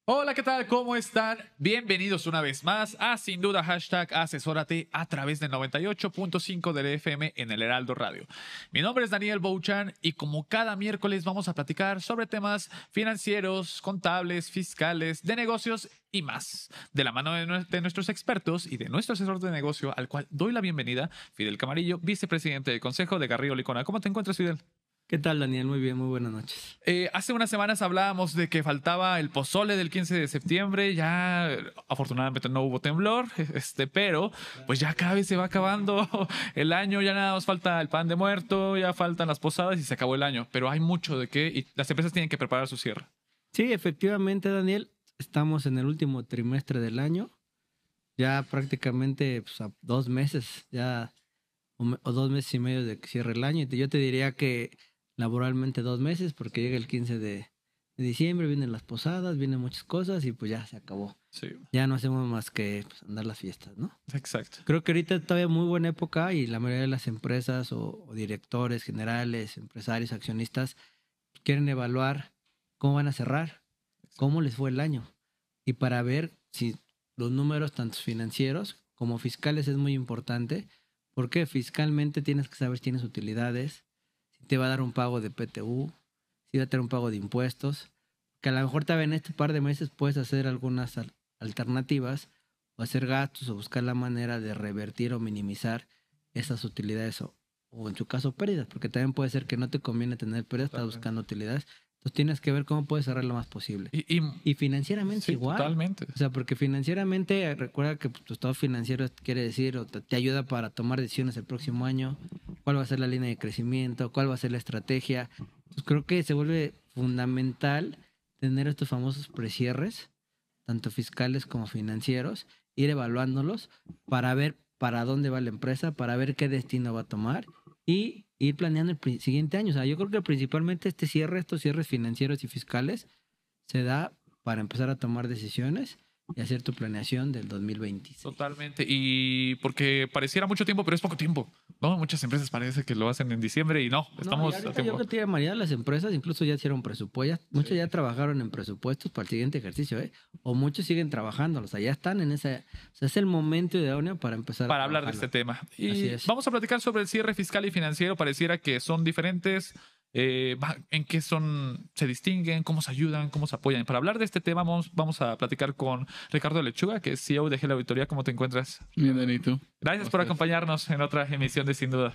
Hola, ¿qué tal? ¿Cómo están? Bienvenidos una vez más a Sin Duda Asesórate a través del 98.5 del FM en el Heraldo Radio. Mi nombre es Daniel Bouchan y como cada miércoles vamos a platicar sobre temas financieros, contables, fiscales, de negocios y más. De la mano de nuestros expertos y de nuestro asesor de negocio, al cual doy la bienvenida, Fidel Camarillo, vicepresidente del Consejo de Garrido Licona. ¿Cómo te encuentras, Fidel? ¿Qué tal, Daniel? Muy bien, muy buenas noches. Hace unas semanas hablábamos de que faltaba el pozole del 15 de septiembre. Ya afortunadamente no hubo temblor, pero pues ya cada vez se va acabando el año. Ya nada más falta el pan de muerto, ya faltan las posadas y se acabó el año. Pero hay mucho de qué y las empresas tienen que preparar su cierre. Sí, efectivamente, Daniel, estamos en el último trimestre del año. Ya prácticamente pues, a 2 meses, ya o 2 meses y medio de que cierre el año. Y yo te diría que laboralmente 2 meses, porque llega el 15 de diciembre, vienen las posadas, vienen muchas cosas y pues ya se acabó. Sí, Ya no hacemos más que pues, andar las fiestas, ¿no? exacto. Creo que ahorita todavía muy buena época y la mayoría de las empresas o directores generales, empresarios, accionistas quieren evaluar cómo van a cerrar, cómo les fue el año. Y para ver si los números, tanto financieros como fiscales, es muy importante, porque fiscalmente tienes que saber si tienes utilidades, si te va a dar un pago de PTU, si va a tener un pago de impuestos, que a lo mejor también en este par de meses puedes hacer algunas alternativas o hacer gastos o buscar la manera de revertir o minimizar esas utilidades o en su caso pérdidas, porque también puede ser que no te conviene tener pérdidas, estás buscando utilidades. Entonces tienes que ver cómo puedes cerrar lo más posible. Y financieramente sí, igual. Totalmente. O sea, porque financieramente, recuerda que tu estado financiero quiere decir o te ayuda para tomar decisiones el próximo año, cuál va a ser la línea de crecimiento, cuál va a ser la estrategia. Entonces creo que se vuelve fundamental tener estos famosos precierres, tanto fiscales como financieros, ir evaluándolos para ver para dónde va la empresa, para ver qué destino va a tomar y ir planeando el siguiente año. O sea, yo creo que principalmente estos cierres financieros y fiscales, se da para empezar a tomar decisiones y hacer tu planeación del 2026. Totalmente. Y porque pareciera mucho tiempo, pero es poco tiempo, ¿no? Muchas empresas parece que lo hacen en diciembre y no, estamos y a tiempo. yo creo que la mayoría de las empresas incluso ya hicieron presupuestos, muchos ya trabajaron en presupuestos para el siguiente ejercicio, o muchos siguen trabajando, o sea, ya están en ese, o sea, es el momento idóneo para empezar Para a hablar de este tema. Y es. vamos a platicar sobre el cierre fiscal y financiero. Pareciera que son diferentes. ¿En qué se distinguen? ¿Cómo se ayudan? ¿Cómo se apoyan? Para hablar de este tema vamos a platicar con Ricardo Lechuga, que es CEO de Gel Auditoría. ¿Cómo te encuentras? Bien, Danito. Gracias por acompañarnos en otra emisión de Sin Duda.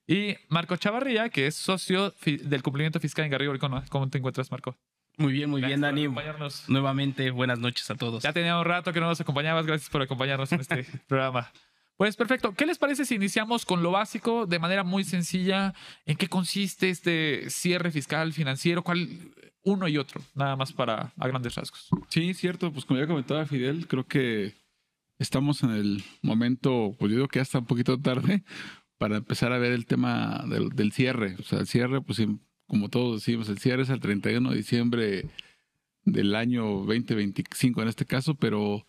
Y Marco Chavarría, que es socio del cumplimiento fiscal en Garrido Licona. ¿Cómo te encuentras, Marco? Muy bien, Dani. Acompañarnos. Nuevamente, buenas noches a todos. Ya tenía un rato que no nos acompañabas. Gracias por acompañarnos en este programa. Pues perfecto. ¿Qué les parece si iniciamos con lo básico de manera muy sencilla? ¿En qué consiste este cierre fiscal financiero? ¿Cuál uno y otro? Nada más para a grandes rasgos. Sí, cierto. Pues como ya comentaba Fidel, creo que estamos en el momento, pues yo digo que ya está un poquito tarde para empezar a ver el tema del cierre. O sea, el cierre, pues como todos decimos, el cierre es el 31 de diciembre del año 2025 en este caso, pero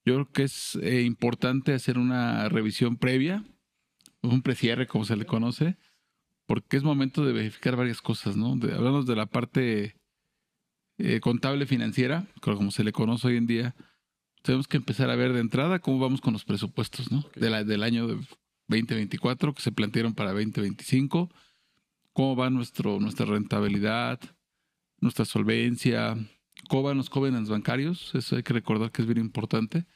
yo creo que es importante hacer una revisión previa, un precierre como se le conoce, porque es momento de verificar varias cosas, ¿no? Hablamos de la parte contable financiera, como se le conoce hoy en día. Tenemos que empezar a ver de entrada cómo vamos con los presupuestos, ¿no? Okay. Del año 2024 que se plantearon para 2025, cómo va nuestra rentabilidad, nuestra solvencia, cómo van los covenants bancarios. Eso hay que recordar que es bien importante.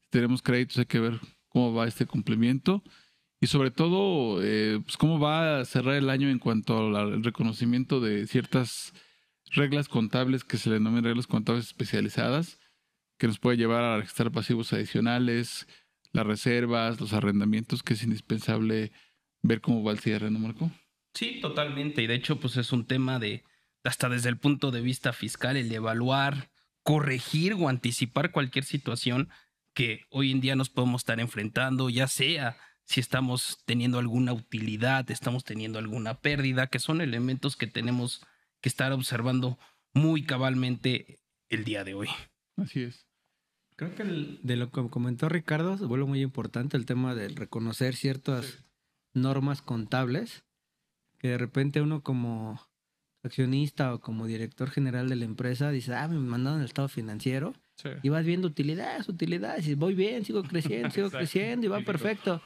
Si tenemos créditos, hay que ver cómo va este cumplimiento y sobre todo pues cómo va a cerrar el año en cuanto al reconocimiento de ciertas reglas contables que se le denominan reglas contables especializadas, que nos puede llevar a registrar pasivos adicionales, las reservas, los arrendamientos, que es indispensable ver cómo va el cierre, ¿no, Marco? Sí, totalmente. Y de hecho, pues es un tema de, hasta desde el punto de vista fiscal, el de evaluar, corregir o anticipar cualquier situación que hoy en día nos podemos estar enfrentando, ya sea si estamos teniendo alguna utilidad, estamos teniendo alguna pérdida, que son elementos que tenemos que estar observando muy cabalmente el día de hoy. Así es. Creo que de lo que comentó Ricardo se vuelve muy importante el tema de reconocer ciertas normas contables que de repente uno como accionista o como director general de la empresa, dices, me mandaron el estado financiero Sí. y vas viendo utilidades, y voy bien, sigo creciendo Exacto. y va Típico. perfecto.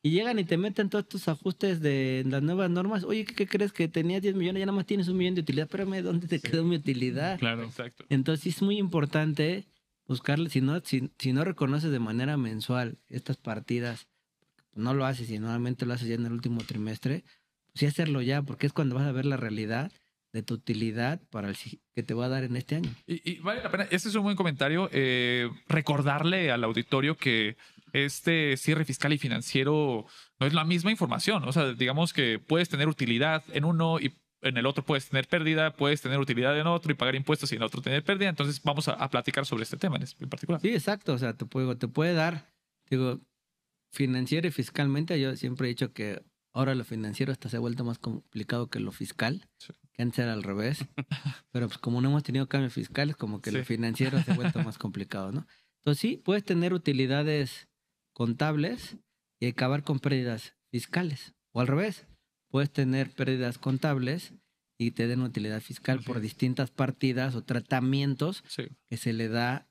Y llegan y te meten todos estos ajustes de las nuevas normas. Oye, ¿qué crees? Que tenías 10 millones, ya nada más tienes 1 millón de utilidad. Espérame, ¿dónde te quedó mi utilidad? Claro. Exacto. Entonces sí es muy importante buscarle, si no reconoces de manera mensual estas partidas, no lo haces y normalmente lo haces ya en el último trimestre, pues sí hacerlo ya, porque es cuando vas a ver la realidad de tu utilidad para que te va a dar en este año. Y vale la pena, este es un buen comentario, recordarle al auditorio que este cierre fiscal y financiero no es la misma información. O sea, digamos que puedes tener utilidad en uno y en el otro puedes tener pérdida, puedes tener utilidad en otro y pagar impuestos y en otro tener pérdida. Entonces vamos a platicar sobre este tema en particular. Sí, exacto. O sea, te puede dar, digo, financiero y fiscalmente. Yo siempre he dicho que ahora lo financiero hasta se ha vuelto más complicado que lo fiscal, Sí. que antes era al revés. Pero pues como no hemos tenido cambios fiscales, como que Sí. lo financiero se ha vuelto más complicado, ¿no? Entonces sí, puedes tener utilidades contables y acabar con pérdidas fiscales. O al revés, puedes tener pérdidas contables y te den utilidad fiscal Así por es. distintas partidas o tratamientos Sí. que se le da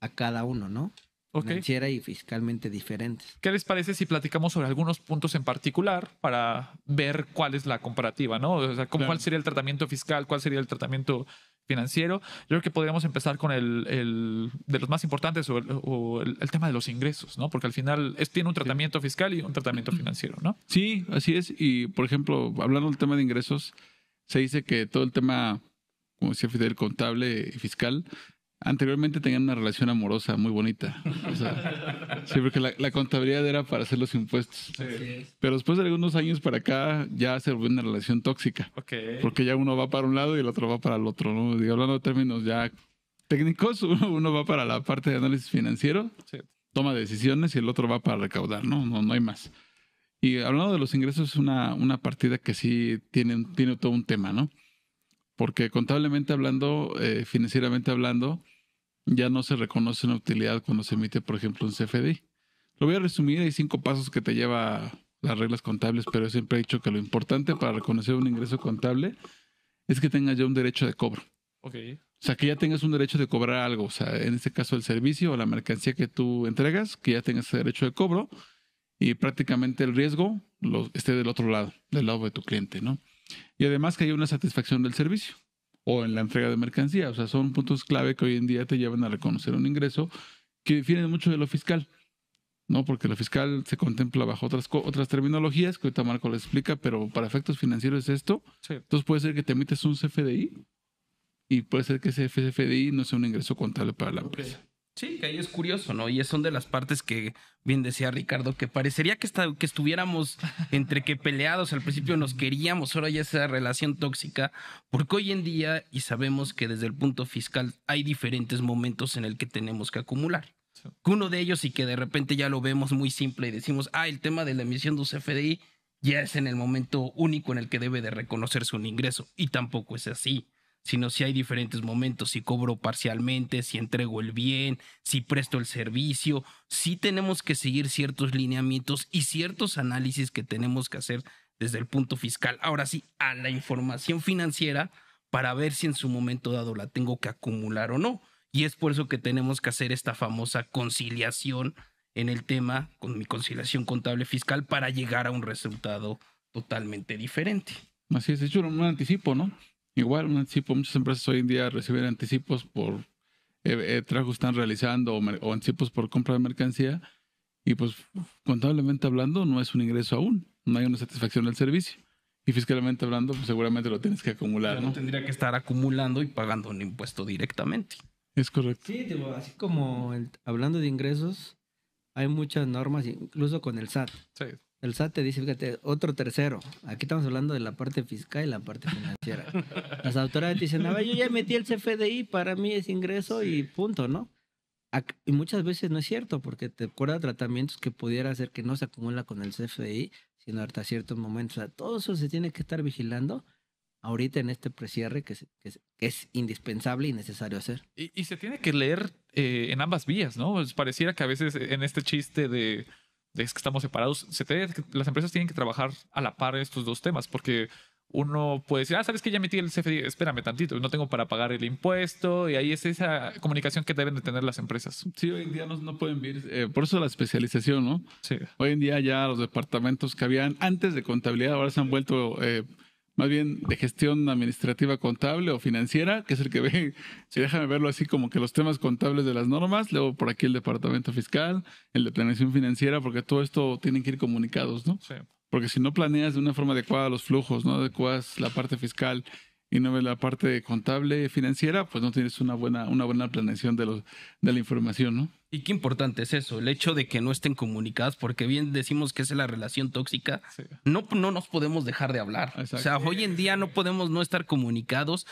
a cada uno, ¿no? Ok. Financiera y fiscalmente diferentes. ¿Qué les parece si platicamos sobre algunos puntos en particular para ver cuál es la comparativa, ¿no? O sea, Claro. cuál sería el tratamiento fiscal, cuál sería el tratamiento financiero. Yo creo que podríamos empezar con el de los más importantes o el tema de los ingresos, ¿no? Porque al final tiene un tratamiento fiscal y un tratamiento financiero, ¿no? Sí, así es. Y, por ejemplo, hablando del tema de ingresos, se dice que todo el tema, como decía Fidel, contable y fiscal, anteriormente tenían una relación amorosa muy bonita. O sea, sí, porque la contabilidad era para hacer los impuestos. Pero después de algunos años para acá ya se volvió una relación tóxica. Ok. Porque ya uno va para un lado y el otro va para el otro, ¿no? Y hablando de términos ya técnicos, uno va para la parte de análisis financiero, Sí. toma decisiones y el otro va para recaudar, ¿no? No hay más. Y hablando de los ingresos, es una partida que sí tiene todo un tema, ¿no? Porque contablemente hablando, financieramente hablando, ya no se reconoce una utilidad cuando se emite, por ejemplo, un CFDI. Lo voy a resumir, hay 5 pasos que te lleva las reglas contables, pero yo siempre he dicho que lo importante para reconocer un ingreso contable es que tengas ya un derecho de cobro. Ok. O sea, que ya tengas un derecho de cobrar algo. O sea, en este caso el servicio o la mercancía que tú entregas, que ya tengas ese derecho de cobro y prácticamente el riesgo esté del otro lado, del lado de tu cliente, ¿no? Y además que haya una satisfacción del servicio o en la entrega de mercancía. O sea, son puntos clave que hoy en día te llevan a reconocer un ingreso que difieren mucho de lo fiscal, ¿no? Porque lo fiscal se contempla bajo otras terminologías que ahorita Marco les explica, pero para efectos financieros es esto. Sí. Entonces puede ser que te emites un CFDI y puede ser que ese CFDI no sea un ingreso contable para la empresa. Sí, que ahí es curioso, ¿no? Y son de las partes que bien decía Ricardo, que parecería que estuviéramos entre que peleados, al principio nos queríamos, ahora ya esa relación tóxica, porque hoy en día, y sabemos que desde el punto fiscal hay diferentes momentos en el que tenemos que acumular. Sí. Uno de ellos y que de repente ya lo vemos muy simple y decimos, el tema de la emisión de un CFDI ya es en el momento único en el que debe de reconocerse un ingreso, y tampoco es así. Sino si hay diferentes momentos, si cobro parcialmente, si entrego el bien, si presto el servicio, sí tenemos que seguir ciertos lineamientos y ciertos análisis que tenemos que hacer desde el punto fiscal. Ahora sí, a la información financiera para ver si en su momento dado la tengo que acumular o no. Y es por eso que tenemos que hacer esta famosa conciliación en el tema, con mi conciliación contable fiscal, para llegar a un resultado totalmente diferente. Así es, de hecho un anticipo, ¿no? Igual un anticipo, muchas empresas hoy en día reciben anticipos por trabajos que están realizando o anticipos por compra de mercancía y pues contablemente hablando no es un ingreso aún, no hay una satisfacción del servicio y fiscalmente hablando pues seguramente lo tienes que acumular, Ya ¿no? no tendría que estar acumulando y pagando un impuesto directamente. Es correcto. Sí, digo, así como hablando de ingresos, hay muchas normas, incluso con el SAT. Sí. El SAT te dice, fíjate, otro tercero. Aquí estamos hablando de la parte fiscal y la parte financiera. Las autoridades dicen, yo ya metí el CFDI, para mí es ingreso y punto, ¿no? Y muchas veces no es cierto, porque te acuerdas tratamientos que pudiera hacer que no se acumula con el CFDI, sino hasta ciertos momentos. O sea, todo eso se tiene que estar vigilando ahorita en este precierre que es indispensable y necesario hacer. Y se tiene que leer en ambas vías, ¿no? Pues pareciera que a veces en este chiste de es que estamos separados, las empresas tienen que trabajar a la par estos dos temas, porque uno puede decir, ¿sabes qué? Ya metí el CFDI, espérame tantito, no tengo para pagar el impuesto, y ahí es esa comunicación que deben de tener las empresas. Sí, hoy en día no pueden vivir, por eso la especialización, ¿no? Sí. Hoy en día ya los departamentos que habían antes de contabilidad ahora se han vuelto más bien de gestión administrativa contable o financiera, que es el que ve, si déjame verlo así como que los temas contables de las normas, luego por aquí el departamento fiscal, el de planeación financiera, porque todo esto tienen que ir comunicados, ¿no? Sí. Porque si no planeas de una forma adecuada los flujos, no adecuas la parte fiscal y no ves la parte contable financiera, pues no tienes una buena planeación de la información, ¿no? Y qué importante es eso, el hecho de que no estén comunicadas, porque bien decimos que es la relación tóxica, Sí. no nos podemos dejar de hablar. Exacto. O sea, hoy en día no podemos no estar comunicados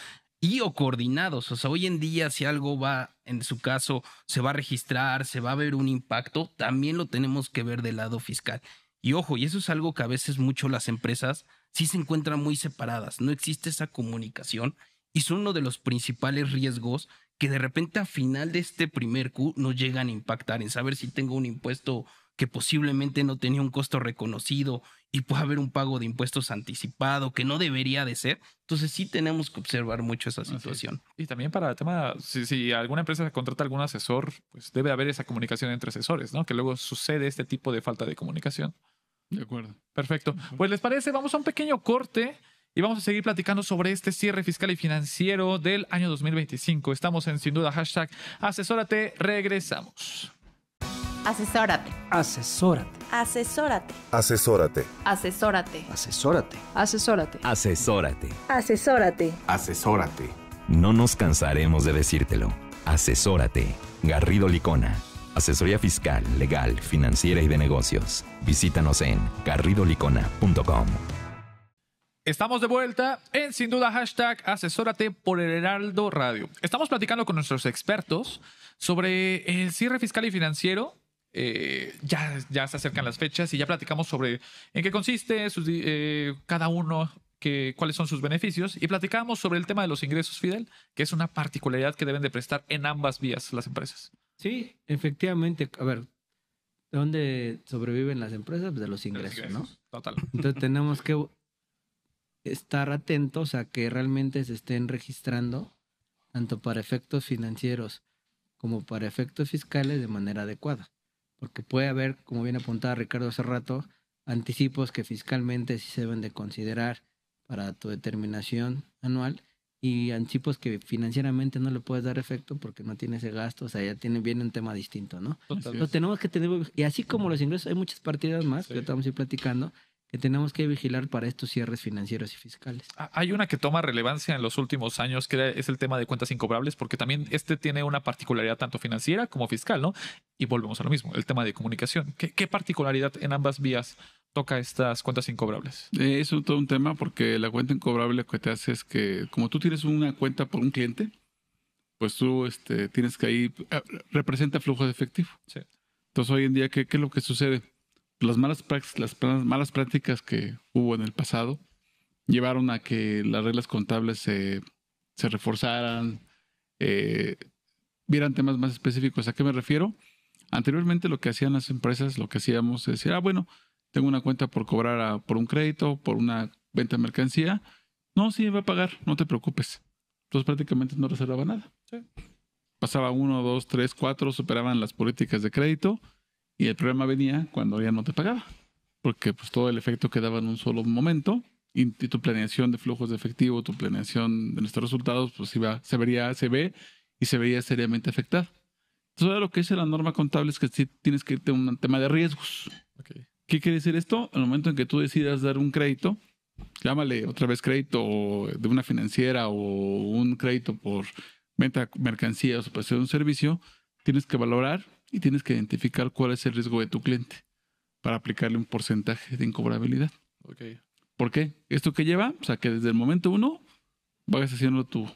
o coordinados. O sea, hoy en día si algo va, en su caso, se va a registrar, se va a ver un impacto, también lo tenemos que ver del lado fiscal. Y ojo, y eso es algo que a veces mucho las empresas sí se encuentran muy separadas, no existe esa comunicación y son uno de los principales riesgos que de repente a final de este primer Q nos llegan a impactar en saber si tengo un impuesto que posiblemente no tenía un costo reconocido y puede haber un pago de impuestos anticipado que no debería de ser. Entonces sí tenemos que observar mucho esa situación. Y también para el tema, si alguna empresa contrata algún asesor, pues debe haber esa comunicación entre asesores, ¿no? Que luego sucede este tipo de falta de comunicación. De acuerdo. Perfecto. Pues les parece, vamos a un pequeño corte y vamos a seguir platicando sobre este cierre fiscal y financiero del año 2025. Estamos en Sin Duda Hashtag Asesórate. Regresamos. Asesórate. Asesórate. Asesórate. Asesórate. Asesórate. Asesórate. Asesórate. Asesórate. Asesórate. Asesórate. No nos cansaremos de decírtelo. Asesórate. Garrido Licona. Asesoría fiscal, legal, financiera y de negocios. Visítanos en garridolicona.com. Estamos de vuelta en Sin Duda Hashtag Asesórate por el Heraldo Radio. Estamos platicando con nuestros expertos sobre el cierre fiscal y financiero. Ya se acercan las fechas y ya platicamos sobre en qué consiste cada uno, cuáles son sus beneficios, y platicamos sobre el tema de los ingresos, Fidel, que es una particularidad que deben de prestar en ambas vías las empresas. Sí, efectivamente. A ver, ¿de dónde sobreviven las empresas? Pues de los ingresos, ¿no? Total. Entonces tenemos que estar atentos a que realmente se estén registrando tanto para efectos financieros como para efectos fiscales de manera adecuada. Porque puede haber, como bien apuntaba Ricardo hace rato, anticipos que fiscalmente sí se deben de considerar para tu determinación anual y anticipos que financieramente no le puedes dar efecto porque no tiene ese gasto, o sea, viene un tema distinto, ¿no? Total. Entonces tenemos que tener, y así como los ingresos, hay muchas partidas más que estamos a ir platicando, que tenemos que vigilar para estos cierres financieros y fiscales. Hay una que toma relevancia en los últimos años, que es el tema de cuentas incobrables, porque también tiene una particularidad tanto financiera como fiscal, ¿no? Y volvemos a lo mismo, el tema de comunicación. ¿Qué particularidad en ambas vías toca estas cuentas incobrables? Es todo un tema porque la cuenta incobrable lo que te hace es que como tú tienes una cuenta por un cliente, pues tú tienes que ahí representa flujo de efectivo. Sí. Entonces hoy en día, ¿qué es lo que sucede? Las malas prácticas que hubo en el pasado llevaron a que las reglas contables se reforzaran, vieran temas más específicos. ¿A qué me refiero? Anteriormente lo que hacían las empresas, lo que hacíamos es decir, bueno, tengo una cuenta por cobrar por un crédito, por una venta de mercancía. No, sí, me va a pagar, no te preocupes. Entonces prácticamente no reservaba nada. Sí. Pasaba 1, 2, 3, 4, superaban las políticas de crédito y el problema venía cuando ya no te pagaba. Porque pues todo el efecto quedaba en un solo momento y tu planeación de flujos de efectivo, tu planeación de nuestros resultados, pues se veía seriamente afectada. Entonces ahora lo que dice la norma contable es que sí tienes que irte a un tema de riesgos. Okay. ¿Qué quiere decir esto? En el momento en que tú decidas dar un crédito, llámale otra vez crédito de una financiera o un crédito por venta de mercancías o prestación de un servicio, tienes que valorar y tienes que identificar cuál es el riesgo de tu cliente para aplicarle un porcentaje de incobrabilidad. Okay. ¿Por qué? ¿Esto qué lleva? O sea, que desde el momento uno vayas haciendo tu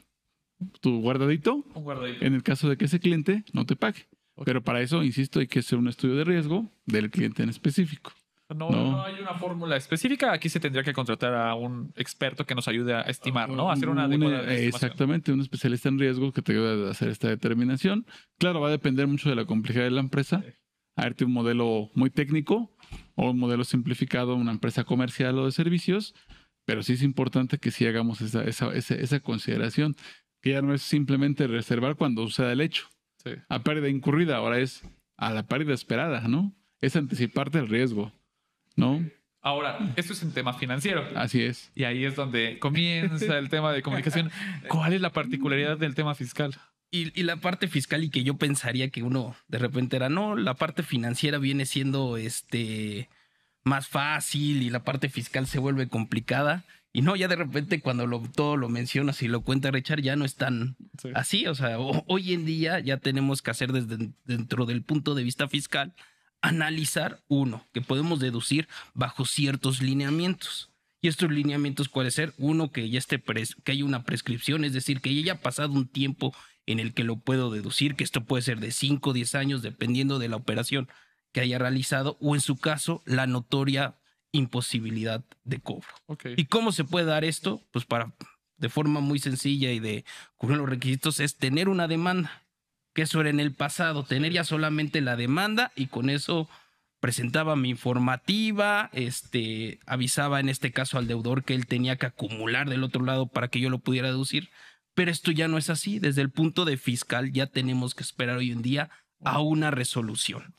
guardadito, Un guardadito. en el caso de que ese cliente no te pague. Okay. Pero para eso, insisto, hay que hacer un estudio de riesgo del cliente en específico. No hay una fórmula específica. Aquí se tendría que contratar a un experto que nos ayude a estimar, ¿no? A hacer una adecuada estimación. Exactamente, un especialista en riesgos que te ayude a hacer esta determinación. Claro, va a depender mucho de la complejidad de la empresa. Sí. A darte un modelo muy técnico o un modelo simplificado, una empresa comercial o de servicios. pero sí es importante que sí hagamos esa consideración, que ya no es simplemente reservar cuando suceda el hecho. Sí. A pérdida incurrida, ahora es a la pérdida esperada, ¿no? Es anticiparte el riesgo, ¿no? Ahora, esto es un tema financiero. Así es. Y ahí es donde comienza el tema de comunicación. ¿Cuál es la particularidad del tema fiscal? Y la parte fiscal, y que yo pensaría que uno de repente era, no, la parte financiera viene siendo más fácil y la parte fiscal se vuelve complicada. Y no, ya de repente cuando todo lo mencionas y lo cuenta Richard, ya no es tan así. O sea, hoy en día ya tenemos que hacer dentro del punto de vista fiscal, analizar que podemos deducir bajo ciertos lineamientos. Y estos lineamientos puede ser que ya que hay una prescripción, es decir, que ya haya pasado un tiempo en el que lo puedo deducir, que esto puede ser de 5 o 10 años, dependiendo de la operación que haya realizado, o en su caso, la notoria imposibilidad de cobro. Okay. ¿Y cómo se puede dar esto? Pues de forma muy sencilla y de cubrir los requisitos, es tener una demanda, que eso era en el pasado, tener ya solamente la demanda, y con eso presentaba mi informativa, avisaba en este caso al deudor que él tenía que acumular del otro lado para que yo lo pudiera deducir. Pero esto ya no es así. Desde el punto de fiscal ya tenemos que esperar hoy en día a una resolución.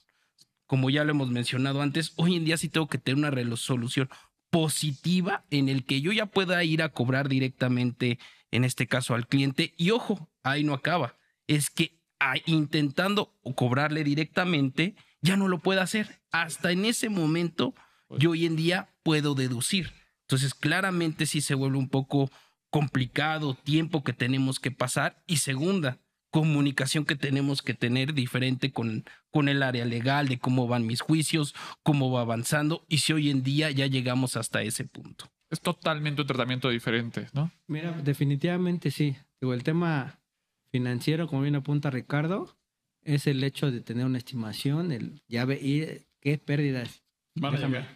Como ya lo hemos mencionado antes, hoy en día sí tengo que tener una resolución positiva en el que yo ya pueda ir a cobrar directamente, en este caso al cliente. Y ojo, ahí no acaba. Es que intentando cobrarle directamente, ya no lo puedo hacer. Hasta en ese momento yo hoy en día puedo deducir. Entonces claramente sí se vuelve un poco complicado, tiempo que tenemos que pasar, y segunda, comunicación que tenemos que tener diferente con el área legal, de cómo van mis juicios, cómo va avanzando, y si hoy en día ya llegamos hasta ese punto. Es totalmente un tratamiento diferente, ¿no? Mira, definitivamente sí. Digo, el tema financiero, como bien apunta Ricardo, es el hecho de tener una estimación, y qué pérdidas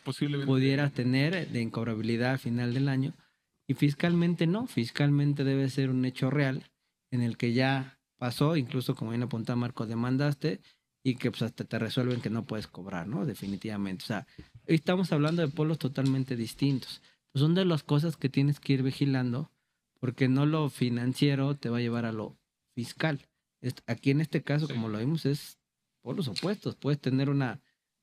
Posiblemente pudieras tener de incobrabilidad al final del año. Y fiscalmente no, fiscalmente debe ser un hecho real en el que ya pasó, incluso como bien apuntaba Marco, demandaste y que pues hasta te resuelven que no puedes cobrar, ¿no? Definitivamente. O sea, hoy estamos hablando de polos totalmente distintos. Pues son de las cosas que tienes que ir vigilando, porque no lo financiero te va a llevar a lo fiscal. Aquí en este caso, como lo vimos, es polos opuestos. Puedes tener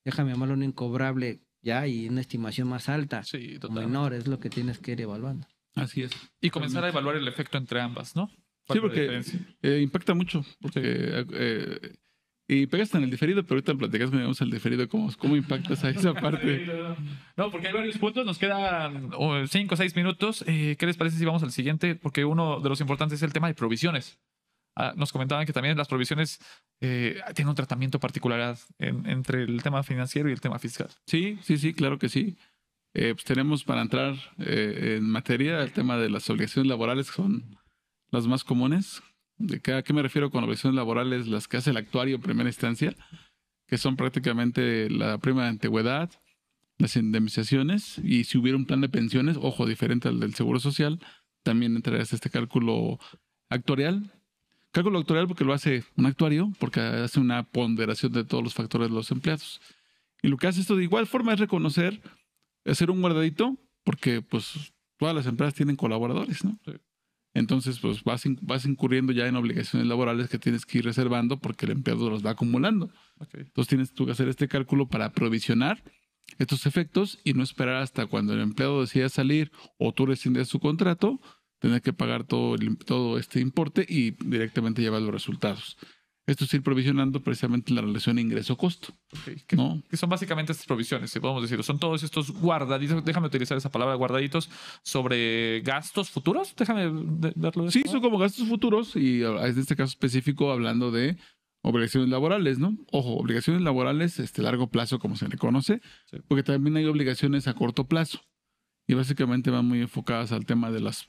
déjame llamarlo una incobrable ya y una estimación más alta o menor, es lo que tienes que ir evaluando. Así es. Y comenzar a evaluar el efecto entre ambas, ¿no? Sí, porque impacta mucho. Y pegas en el diferido, pero ahorita platicamos el diferido, cómo impactas a esa parte. No, porque hay varios puntos, nos quedan 5 o 6 minutos. ¿Qué les parece si vamos al siguiente? Porque uno de los importantes es el tema de provisiones. Nos comentaban que también las provisiones tienen un tratamiento particular entre el tema financiero y el tema fiscal. Sí, claro que sí. Pues tenemos para entrar en materia el tema de las obligaciones laborales, que son las más comunes. ¿A qué me refiero con obligaciones laborales? Las que hace el actuario en primera instancia, que son prácticamente la prima de antigüedad, las indemnizaciones, y si hubiera un plan de pensiones, ojo, diferente al del Seguro Social, también entraría este cálculo actuarial. Cálculo actuarial porque lo hace un actuario, porque hace una ponderación de todos los factores de los empleados. Y lo que hace esto de igual forma es reconocer, hacer un guardadito, porque pues todas las empresas tienen colaboradores, ¿no? Sí. Entonces pues vas incurriendo ya en obligaciones laborales que tienes que ir reservando porque el empleado los va acumulando. Okay. Entonces tienes tú que hacer este cálculo para provisionar estos efectos y no esperar hasta cuando el empleado decida salir o tú rescindes su contrato, tener que pagar todo este importe y directamente llevar los resultados. Esto es ir provisionando precisamente la relación ingreso-costo. Okay. ¿No? Que son básicamente estas provisiones, si podemos decirlo. Son todos estos guardaditos, déjame utilizar esa palabra, guardaditos, sobre gastos futuros. Déjame verlo. Sí, son como gastos futuros y en este caso específico hablando de obligaciones laborales, ¿no? Ojo, obligaciones laborales largo plazo, como se le conoce, sí, porque también hay obligaciones a corto plazo y básicamente van muy enfocadas al tema de las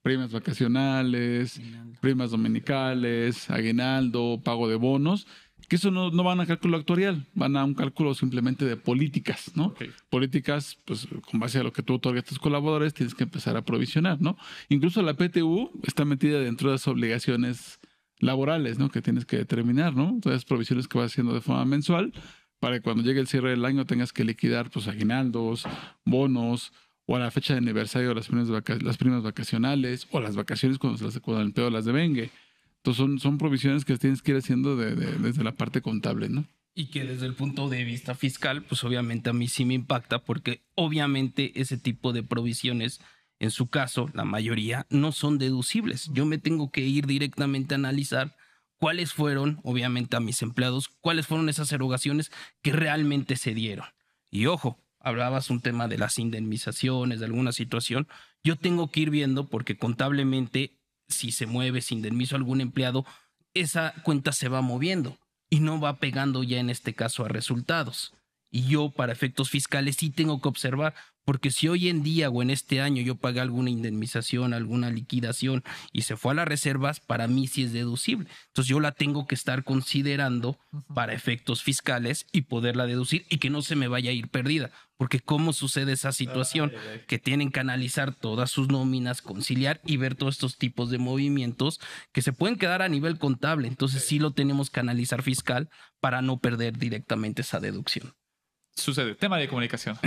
primas vacacionales, primas dominicales, aguinaldo, pago de bonos, que eso no van a cálculo actuarial, van a un cálculo simplemente de políticas, ¿no? Okay. Políticas, pues con base a lo que tú otorgas a tus colaboradores, tienes que empezar a provisionar, ¿no? Incluso la PTU está metida dentro de las obligaciones laborales, ¿no? Que tienes que determinar, ¿no? Todas las provisiones que vas haciendo de forma mensual para que cuando llegue el cierre del año tengas que liquidar, pues, aguinaldos, bonos, o a la fecha de aniversario de las primas vacacionales, o las vacaciones cuando el empleado las devengue. Entonces son provisiones que tienes que ir haciendo desde la parte contable, ¿no? Y que desde el punto de vista fiscal, pues obviamente a mí sí me impacta, porque obviamente ese tipo de provisiones, en su caso, la mayoría, no son deducibles. Yo me tengo que ir directamente a analizar cuáles fueron, obviamente a mis empleados, cuáles fueron esas erogaciones que realmente se dieron. Y ojo, hablabas un tema de las indemnizaciones, de alguna situación. Yo tengo que ir viendo, porque contablemente, si se mueve, si indemnizo a algún empleado, esa cuenta se va moviendo y no va pegando ya en este caso a resultados. Y yo, para efectos fiscales, sí tengo que observar, porque si hoy en día o en este año yo pagué alguna indemnización, alguna liquidación y se fue a las reservas, para mí sí es deducible. Entonces yo la tengo que estar considerando para efectos fiscales y poderla deducir y que no se me vaya a ir perdida. Porque ¿cómo sucede esa situación? Que tienen que analizar todas sus nóminas, conciliar y ver todos estos tipos de movimientos que se pueden quedar a nivel contable. Entonces sí lo tenemos que analizar fiscal para no perder directamente esa deducción. Sucede. Tema de comunicación.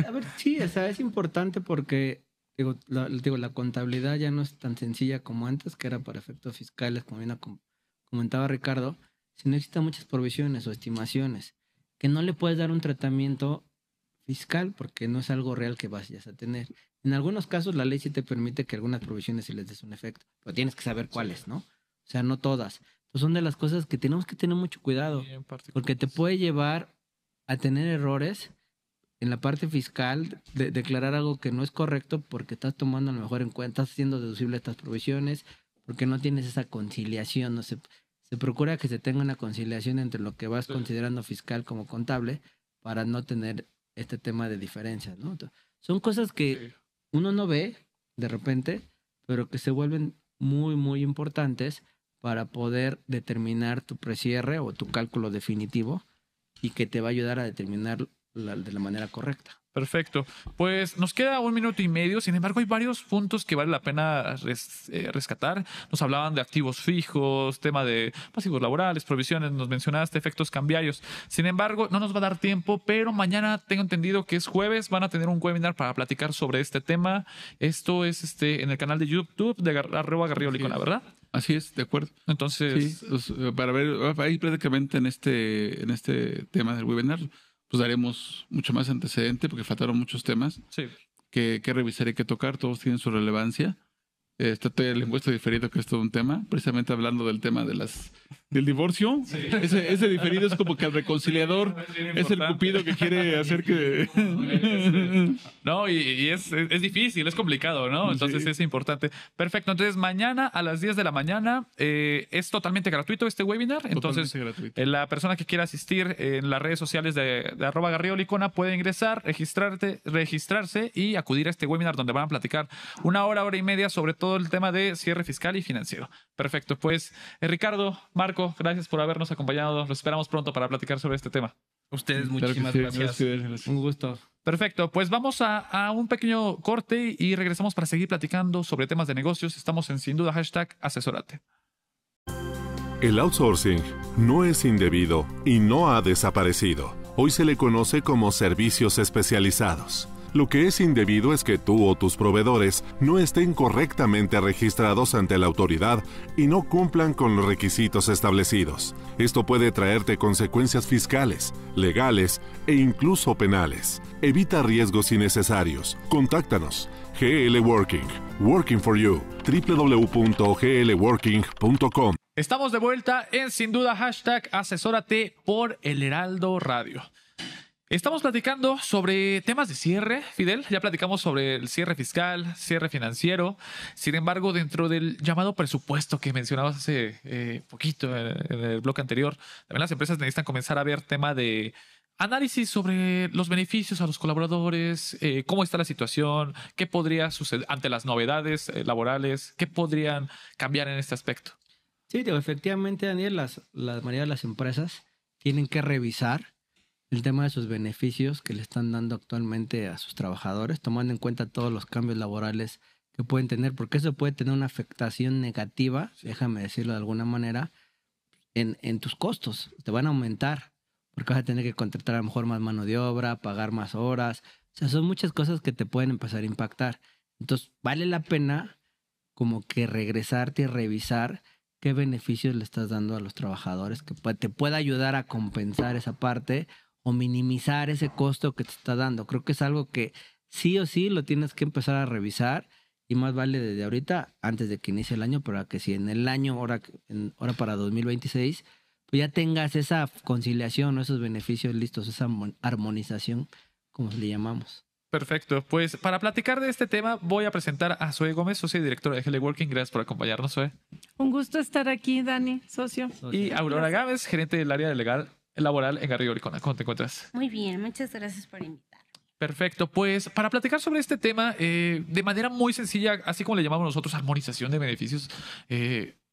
A ver, sí, o sea, es importante porque la contabilidad ya no es tan sencilla como antes, que era para efectos fiscales, como bien comentaba Ricardo, sino existen muchas provisiones o estimaciones que no le puedes dar un tratamiento fiscal porque no es algo real que vayas a tener. En algunos casos la ley sí te permite que algunas provisiones sí les des un efecto, pero tienes que saber cuáles, ¿no? O sea, no todas. Pues son de las cosas que tenemos que tener mucho cuidado, porque te puede llevar a tener errores en la parte fiscal, de declarar algo que no es correcto porque estás tomando a lo mejor en cuenta, estás haciendo deducible estas provisiones, porque no tienes esa conciliación. No se procura que se tenga una conciliación entre lo que vas considerando fiscal como contable para no tener este tema de diferencias, ¿no? Son cosas que uno no ve de repente, pero que se vuelven muy, muy importantes para poder determinar tu precierre o tu cálculo definitivo, y que te va a ayudar a determinar de la manera correcta. Perfecto. Pues nos queda 1 minuto y medio. Sin embargo, hay varios puntos que vale la pena rescatar. Nos hablaban de activos fijos, tema de pasivos laborales, provisiones, nos mencionaste efectos cambiarios. Sin embargo, no nos va a dar tiempo, pero mañana tengo entendido que es jueves. Van a tener un webinar para platicar sobre este tema. Esto es en el canal de YouTube de @Garrido Licona, ¿verdad? Así es, de acuerdo. Entonces, sí, pues, para ver, ahí prácticamente en este tema del webinar, pues daremos mucho más antecedente porque faltaron muchos temas sí. que revisar y que tocar. Todos tienen su relevancia. Está todo el impuesto diferido, que es todo un tema, precisamente hablando del tema del divorcio. Sí. Ese diferido es como que el reconciliador es el cupido que quiere hacer que... No, y es difícil, es complicado, ¿no? Entonces sí. Es importante. Perfecto, entonces mañana a las 10 de la mañana es totalmente gratuito este webinar. Entonces gratuito. La persona que quiera asistir en las redes sociales de @Garrido Licona puede ingresar, registrarse y acudir a este webinar donde van a platicar 1 hora, hora y media sobre todo el tema de cierre fiscal y financiero. Perfecto, pues Ricardo, Marco, gracias por habernos acompañado. Los esperamos pronto para platicar sobre este tema. Ustedes, muchísimas gracias. Un gusto. Perfecto, pues vamos a un pequeño corte y regresamos para seguir platicando sobre temas de negocios. Estamos en Sin Duda #Asesórate. El outsourcing no es indebido y no ha desaparecido. Hoy se le conoce como servicios especializados. Lo que es indebido es que tú o tus proveedores no estén correctamente registrados ante la autoridad y no cumplan con los requisitos establecidos. Esto puede traerte consecuencias fiscales, legales e incluso penales. Evita riesgos innecesarios. Contáctanos. GL Working. Working for you. www.glworking.com. Estamos de vuelta en Sin Duda #Asesórate por El Heraldo Radio. Estamos platicando sobre temas de cierre, Fidel. Ya platicamos sobre el cierre fiscal, cierre financiero. Sin embargo, dentro del llamado presupuesto que mencionabas hace poquito en el bloque anterior, también las empresas necesitan comenzar a ver tema de análisis sobre los beneficios a los colaboradores, cómo está la situación, qué podría suceder ante las novedades laborales, qué podrían cambiar en este aspecto. Sí, efectivamente, Daniel, la mayoría de las empresas tienen que revisar el tema de sus beneficios que le están dando actualmente a sus trabajadores, tomando en cuenta todos los cambios laborales que pueden tener, porque eso puede tener una afectación negativa, déjame decirlo de alguna manera, en tus costos. Te van a aumentar, porque vas a tener que contratar a lo mejor más mano de obra, pagar más horas, O sea, son muchas cosas que te pueden empezar a impactar. Entonces, vale la pena como que regresarte y revisar qué beneficios le estás dando a los trabajadores que te pueda ayudar a compensar esa parte o minimizar ese costo que te está dando. Creo que es algo que sí o sí lo tienes que empezar a revisar y más vale desde ahorita, antes de que inicie el año, para que si en el año, ahora para 2026, pues ya tengas esa conciliación o esos beneficios listos, esa armonización, como le llamamos. Perfecto. Pues para platicar de este tema voy a presentar a Zoe Gómez, socia y directora de GL Working. Gracias por acompañarnos, Zoe. Un gusto estar aquí, Dani, socio. Y Aurora Gámez, gerente del área de legal laboral en Garrido Licona. ¿Cómo te encuentras? Muy bien, muchas gracias por invitar. Perfecto. Pues para platicar sobre este tema de manera muy sencilla, así como le llamamos nosotros armonización de beneficios,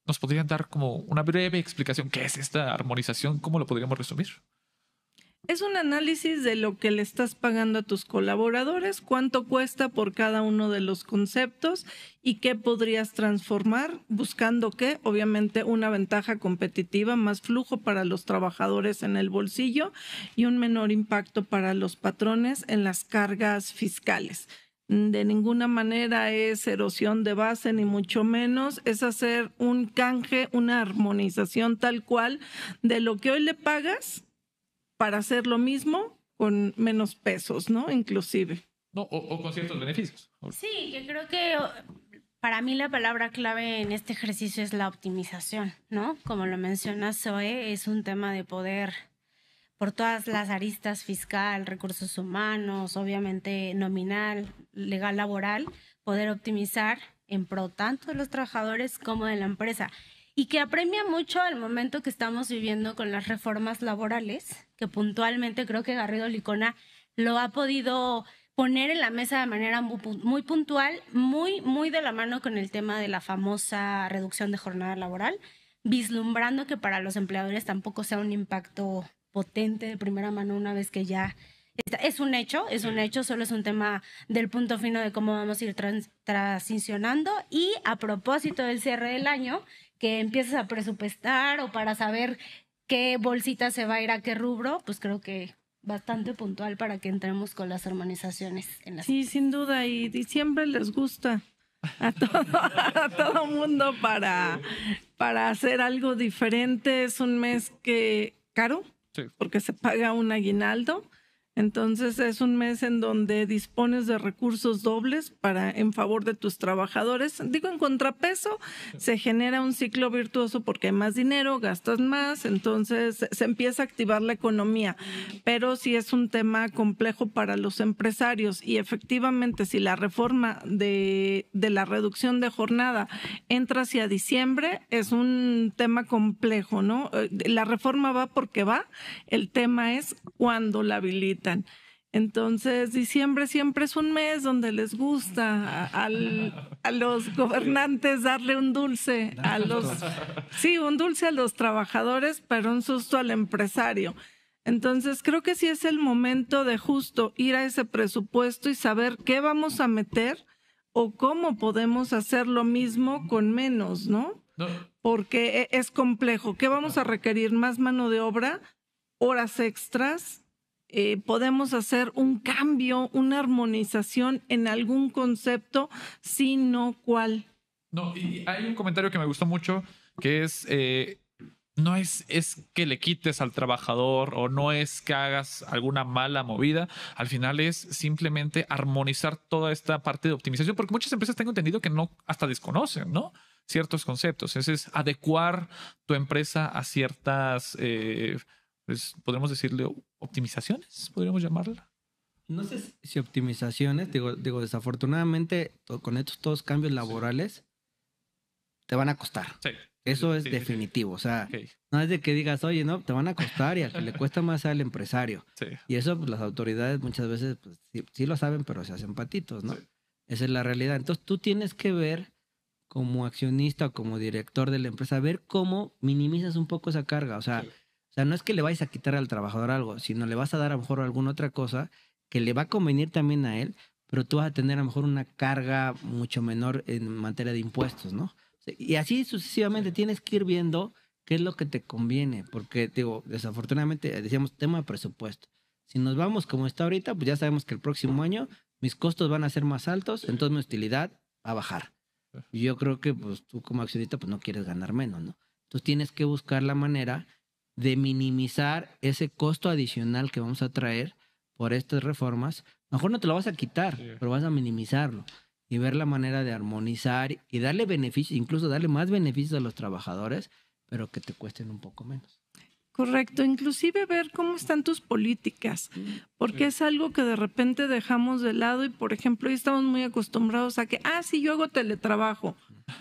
¿nos podrían dar como una breve explicación qué es esta armonización? ¿Cómo lo podríamos resumir? Es un análisis de lo que le estás pagando a tus colaboradores, cuánto cuesta por cada uno de los conceptos y qué podrías transformar, buscando que, obviamente, una ventaja competitiva, más flujo para los trabajadores en el bolsillo y un menor impacto para los patrones en las cargas fiscales. De ninguna manera es erosión de base, ni mucho menos. Es hacer un canje, una armonización tal cual de lo que hoy le pagas para hacer lo mismo con menos pesos, ¿no? Inclusive. No, o con ciertos beneficios. Sí, que creo que para mí la palabra clave en este ejercicio es la optimización, ¿no? Como lo menciona Zoe, es un tema de poder, por todas las aristas, fiscal, recursos humanos, obviamente nominal, legal, laboral, poder optimizar en pro tanto de los trabajadores como de la empresa. Y que apremia mucho el momento que estamos viviendo con las reformas laborales, que puntualmente creo que Garrido Licona lo ha podido poner en la mesa de manera muy puntual, muy de la mano con el tema de la famosa reducción de jornada laboral, vislumbrando que para los empleadores tampoco sea un impacto potente de primera mano una vez que ya es un hecho, solo es un tema del punto fino de cómo vamos a ir transicionando. Y a propósito del cierre del año, que empiezas a presupuestar o para saber qué bolsita se va a ir a qué rubro, pues creo que bastante puntual para que entremos con las armonizaciones en las... Sí, sin duda, y diciembre les gusta a todo mundo para hacer algo diferente. Es un mes caro, sí, porque se paga un aguinaldo. Entonces es un mes en donde dispones de recursos dobles en favor de tus trabajadores. Digo, en contrapeso se genera un ciclo virtuoso porque hay más dinero, gastas más, entonces se empieza a activar la economía. Pero sí es un tema complejo para los empresarios y efectivamente si la reforma de la reducción de jornada entra hacia diciembre, es un tema complejo, ¿no? La reforma va porque va, el tema es cuándo la habilita. Entonces, diciembre siempre es un mes donde les gusta a los gobernantes darle un dulce un dulce a los trabajadores, pero un susto al empresario. Entonces, creo que sí es el momento de justo ir a ese presupuesto y saber qué vamos a meter o cómo podemos hacer lo mismo con menos, ¿no? Porque es complejo. ¿Qué vamos a requerir? Más mano de obra, horas extras. Podemos hacer un cambio, una armonización en algún concepto, si no cuál. No, y hay un comentario que me gustó mucho, que es, no es que le quites al trabajador o no es que hagas alguna mala movida, al final es simplemente armonizar toda esta parte de optimización, porque muchas empresas tengo entendido que no, hasta desconocen, ¿no? Ciertos conceptos. Es adecuar tu empresa a ciertas... pues podríamos decirle optimizaciones, podríamos llamarla. No sé si optimizaciones, digo desafortunadamente con estos todos cambios laborales te van a costar. Sí. Eso es Sí, definitivo. sí. O sea, Okay. no es de que digas, oye, no, te van a costar y al que le cuesta más al empresario. Sí. Y eso pues, las autoridades muchas veces pues, sí lo saben, pero se hacen patitos, ¿no? Sí. Esa es la realidad. Entonces tú tienes que ver como accionista o como director de la empresa, ver cómo minimizas un poco esa carga. O sea, no es que le vayas a quitar al trabajador algo, sino le vas a dar a lo mejor alguna otra cosa que le va a convenir también a él, pero tú vas a tener a lo mejor una carga mucho menor en materia de impuestos, ¿no? Y así sucesivamente tienes que ir viendo qué es lo que te conviene, porque digo, desafortunadamente decíamos tema de presupuesto. Si nos vamos como está ahorita, pues ya sabemos que el próximo año mis costos van a ser más altos, entonces mi utilidad va a bajar. Y yo creo que pues tú como accionista pues no quieres ganar menos, ¿no? Entonces tienes que buscar la manera de minimizar ese costo adicional que vamos a traer por estas reformas. Mejor no te lo vas a quitar, pero vas a minimizarlo y ver la manera de armonizar y darle beneficios, incluso darle más beneficios a los trabajadores, pero que te cuesten un poco menos. Correcto, inclusive ver cómo están tus políticas, porque es algo que de repente dejamos de lado y, por ejemplo, hoy estamos muy acostumbrados a que, sí, yo hago teletrabajo.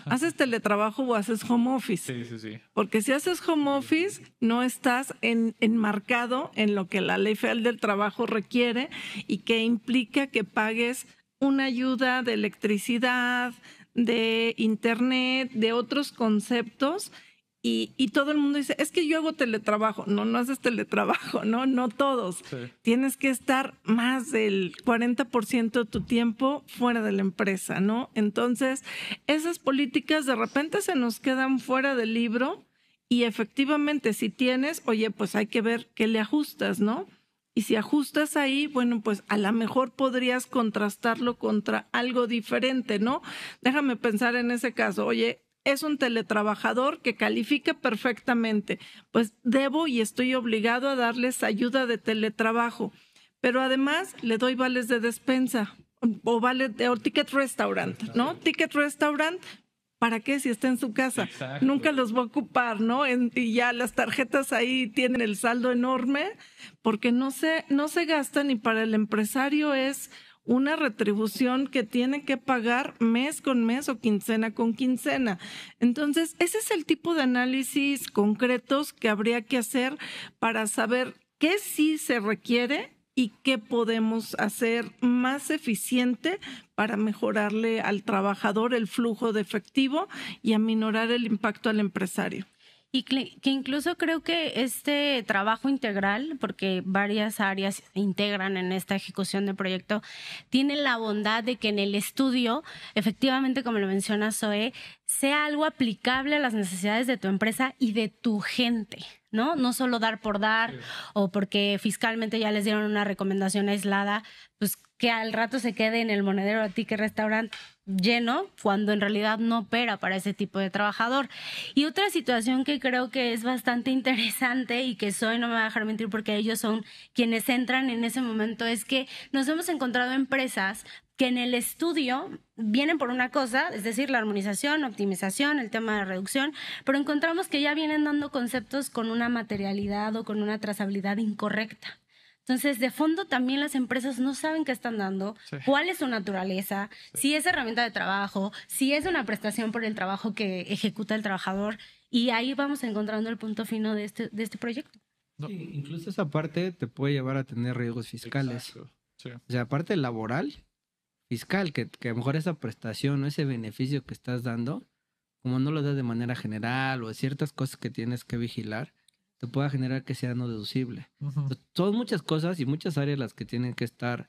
¿Haces teletrabajo o haces home office? Sí. Porque si haces home office, no estás enmarcado en lo que la Ley Federal del Trabajo requiere y que implica que pagues una ayuda de electricidad, de internet, de otros conceptos. Y todo el mundo dice, es que yo hago teletrabajo. No haces teletrabajo, no todos. Sí. Tienes que estar más del 40% de tu tiempo fuera de la empresa, ¿no? Entonces, esas políticas de repente se nos quedan fuera del libro y efectivamente si tienes, oye, pues hay que ver qué le ajustas, ¿no? Y si ajustas ahí, bueno, pues a lo mejor podrías contrastarlo contra algo diferente, ¿no? Déjame pensar en ese caso, oye, es un teletrabajador que califica perfectamente, pues debo y estoy obligado a darles ayuda de teletrabajo, pero además le doy vales de despensa o vales de ticket restaurant, ¿no? Ticket restaurant, ¿para qué si está en su casa? Exacto. Nunca los va a ocupar, ¿no? Y ya las tarjetas ahí tienen el saldo enorme porque no se gastan y para el empresario es una retribución que tiene que pagar mes con mes o quincena con quincena. Entonces, ese es el tipo de análisis concretos que habría que hacer para saber qué sí se requiere y qué podemos hacer más eficiente para mejorarle al trabajador el flujo de efectivo y aminorar el impacto al empresario. Y que incluso creo que este trabajo integral, porque varias áreas se integran en esta ejecución de proyecto, tiene la bondad de que en el estudio, efectivamente, como lo menciona Zoe, sea algo aplicable a las necesidades de tu empresa y de tu gente, ¿no? No solo dar por dar, o porque fiscalmente ya les dieron una recomendación aislada, pues que al rato se quede en el monedero de Ticket Restaurant lleno, cuando en realidad no opera para ese tipo de trabajador. Y otra situación que creo que es bastante interesante y que Zoe no me va a dejar mentir porque ellos son quienes entran en ese momento, es que nos hemos encontrado empresas que en el estudio vienen por una cosa, es decir, la armonización, optimización, el tema de reducción, pero encontramos que ya vienen dando conceptos con una materialidad o con una trazabilidad incorrecta. Entonces, de fondo también las empresas no saben qué están dando, cuál es su naturaleza, si es herramienta de trabajo, si es una prestación por el trabajo que ejecuta el trabajador, y ahí vamos encontrando el punto fino de este proyecto. Sí, incluso esa parte te puede llevar a tener riesgos fiscales. Sí. O sea, aparte laboral, fiscal, que a lo mejor esa prestación o ese beneficio que estás dando, como no lo das de manera general o de ciertas cosas que tienes que vigilar, te pueda generar que sea no deducible. Entonces, son muchas cosas y muchas áreas las que tienen que estar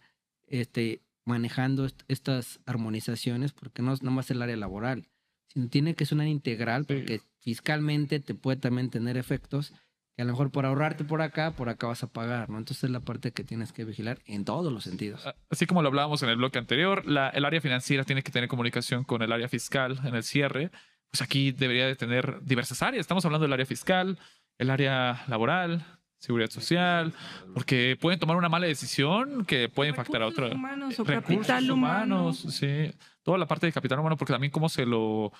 manejando estas armonizaciones, porque no es nomás el área laboral, sino tiene que ser una integral, porque fiscalmente te puede también tener efectos que a lo mejor por ahorrarte por acá vas a pagar, ¿no? Entonces es la parte que tienes que vigilar en todos los sentidos. Así como lo hablábamos en el bloque anterior, el área financiera tiene que tener comunicación con el área fiscal en el cierre. Pues aquí debería de tener diversas áreas. Estamos hablando del área fiscal, el área laboral, seguridad social, porque pueden tomar una mala decisión que puede impactar a otra. Humanos o capital humano. Sí, toda la parte de capital humano, porque también cómo se lo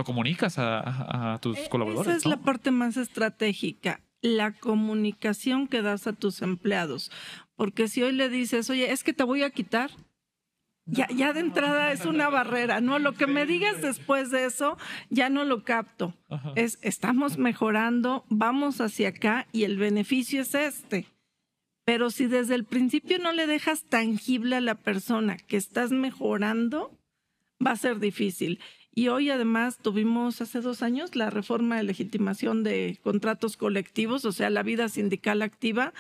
comunicas a tus colaboradores. Esa es, ¿no?, la parte más estratégica, la comunicación que das a tus empleados. Porque si hoy le dices, oye, es que te voy a quitar, ya de entrada es una barrera, ¿no? Lo que me digas después de eso, ya no lo capto. Ajá. Estamos mejorando, vamos hacia acá y el beneficio es este. Pero si desde el principio no le dejas tangible a la persona que estás mejorando, va a ser difícil. Y hoy además tuvimos hace 2 años la reforma de legitimación de contratos colectivos, o sea, la vida sindical activa.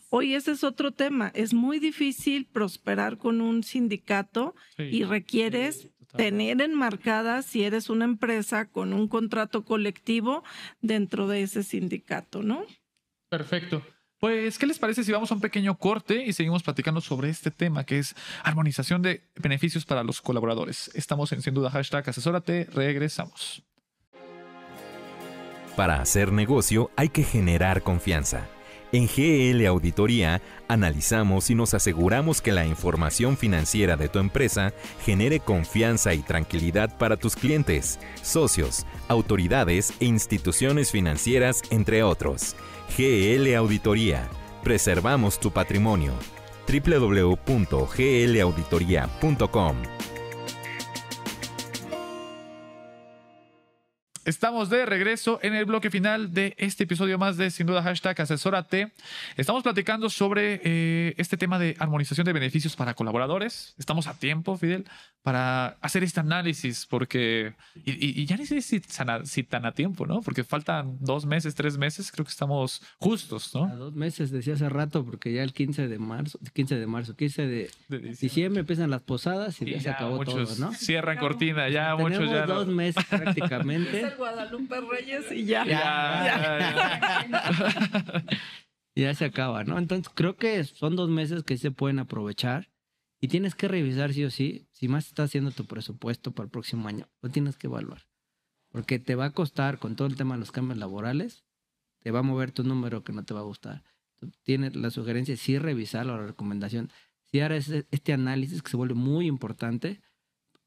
Hoy ese es otro tema. Es muy difícil prosperar con un sindicato y requieres tener enmarcada, si eres una empresa, con un contrato colectivo dentro de ese sindicato, ¿no? Perfecto. Pues, ¿qué les parece si vamos a un pequeño corte y seguimos platicando sobre este tema que es armonización de beneficios para los colaboradores? Estamos en Sin Duda #Asesórate. Regresamos. Para hacer negocio hay que generar confianza. En GL Auditoría analizamos y nos aseguramos que la información financiera de tu empresa genere confianza y tranquilidad para tus clientes, socios, autoridades e instituciones financieras, entre otros. GL Auditoría. Preservamos tu patrimonio. www.glauditoria.com. Estamos de regreso en el bloque final de este episodio más de Sin Duda #Asesórate. Estamos platicando sobre este tema de armonización de beneficios para colaboradores. Estamos a tiempo, Fidel, para hacer este análisis, porque y ya ni sé si tan a tiempo, ¿no? Porque faltan 2 meses, 3 meses, creo que estamos justos, ¿no? A 2 meses, decía hace rato, porque ya el 15 de diciembre empiezan las posadas y ya se acabó todo, ¿no? Cierran cortina, ya muchos Tenemos ya 2 meses prácticamente. Es el Guadalupe Reyes y ya. Ya se acaba, ¿no? Entonces creo que son 2 meses que se pueden aprovechar y tienes que revisar sí o sí, si más estás haciendo tu presupuesto para el próximo año, lo tienes que evaluar. Porque te va a costar con todo el tema de los cambios laborales, te va a mover tu número que no te va a gustar. Tienes la sugerencia, sí revisarlo, la recomendación, sí harás este análisis que se vuelve muy importante,